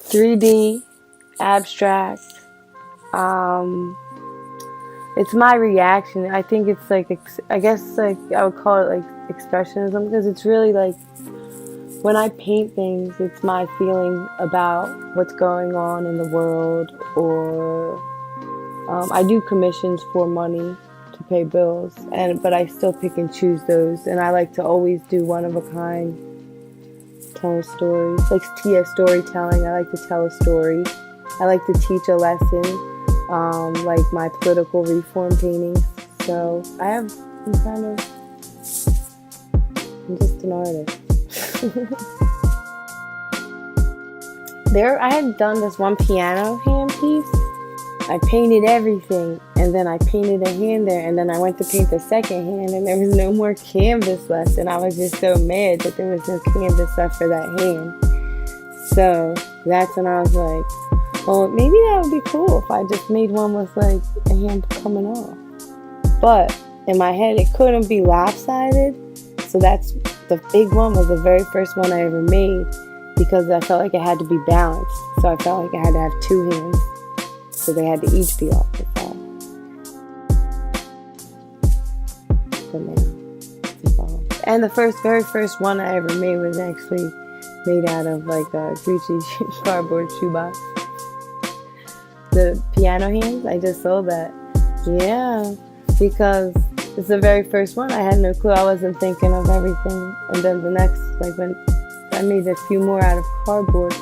3D, abstract. It's my reaction. I think it's like, I guess like I would call it like expressionism, because it's really like when I paint things, it's my feeling about what's going on in the world, or I do commissions for money to pay bills, but I still pick and choose those, and I like to always do one of a kind, tell a story, like storytelling. I like to tell a story. I like to teach a lesson, like my political reform paintings. So I'm just an artist. I had done this one piano hand piece. I painted everything, and then I painted a hand there, and then I went to paint the second hand, and there was no more canvas left, and I was just so mad that there was no canvas left for that hand. So that's when I was like, well, maybe that would be cool if I just made one with like a hand coming off. But in my head, it couldn't be lopsided, so that's the big one was the very first one I ever made, because I felt like it had to be balanced. So I felt like I had to have two hands. So they had to each be off the side. But now it's evolved. And the very first one I ever made was actually made out of like a Gucci cardboard shoebox. The piano hands, I just sold that. Yeah, because it's the very first one. I had no clue. I wasn't thinking of everything. And then the next, like when I made a few more out of cardboard,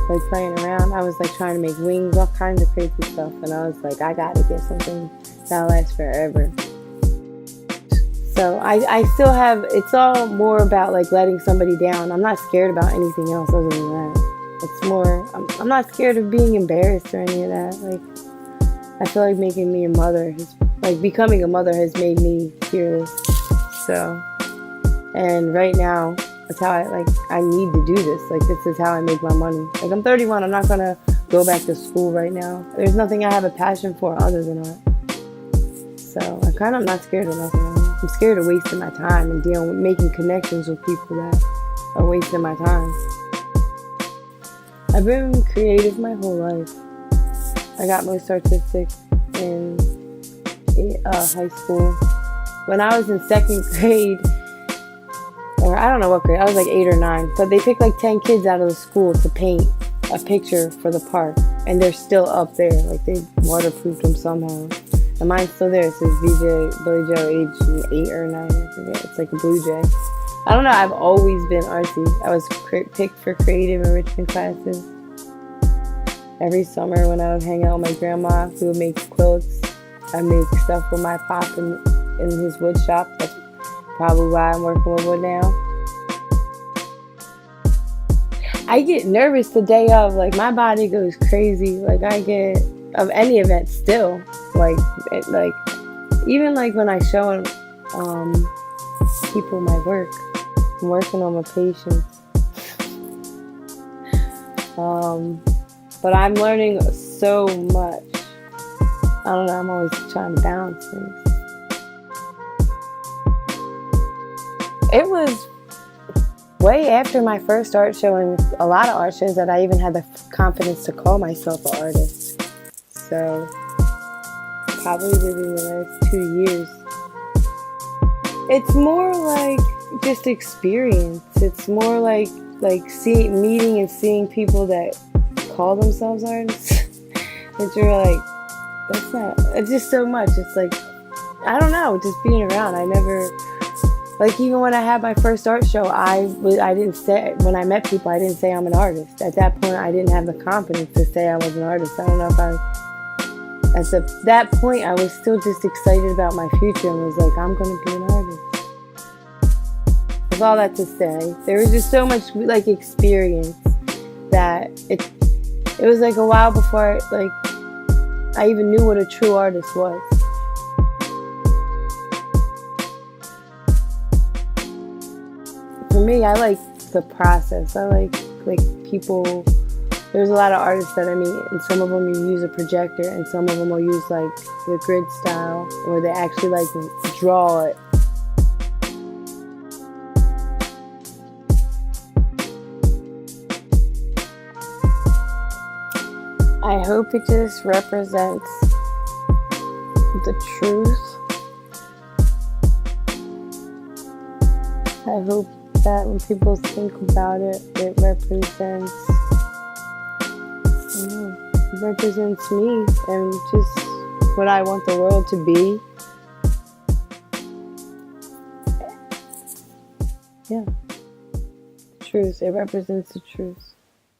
like playing around, I was like trying to make wings, all kinds of crazy stuff, and I was like, I gotta get something that'll last forever. So I still have, it's all more about like letting somebody down. I'm not scared about anything else other than that. It's more, I'm not scared of being embarrassed or any of that. Like, I feel like making me a mother, becoming a mother has made me fearless. So, and right now, that's how I need to do this. Like, this is how I make my money. Like, I'm 31. I'm not going to go back to school right now. There's nothing I have a passion for other than art. So, I'm not scared of nothing. I'm scared of wasting my time and making connections with people that are wasting my time. I've been creative my whole life. I got most artistic in high school. When I was in second grade, or I don't know what grade, I was like 8 or 9, but they picked like 10 kids out of the school to paint a picture for the park, and they're still up there, like they waterproofed them somehow, and mine's still there. It says VJ Billy Joe, age 8 or 9, I forget. It's like a blue jay. I don't know, I've always been artsy. I was picked for creative enrichment classes. Every summer when I would hang out with my grandma, we would make quilts. I make stuff with my pop in his wood shop. That's probably why I'm working with wood now. I get nervous the day of, like my body goes crazy. Like I get of any event still. Like even like when I show people my work, I'm working on my patience. But I'm learning so much. I don't know, I'm always trying to balance things. It was way after my first art show and a lot of art shows that I even had the confidence to call myself an artist. So, probably within the last 2 years. It's more like just experience. It's more like meeting and seeing people that call themselves artists. It's really like, it's just so much. It's like, I don't know, just being around. I never, like even when I had my first art show, I didn't say, when I met people, I didn't say I'm an artist. At that point, I didn't have the confidence to say I was an artist. I don't know if at that point, I was still just excited about my future and was like, I'm going to be an artist. With all that to say, there was just so much like experience that it was like a while before I even knew what a true artist was. For me, I like the process. I like people. There's a lot of artists that I meet, and some of them you use a projector, and some of them will use like the grid style, where they actually like draw it. I hope it just represents the truth. I hope that when people think about it, it represents, it represents me and just what I want the world to be. Yeah, truth. It represents the truth.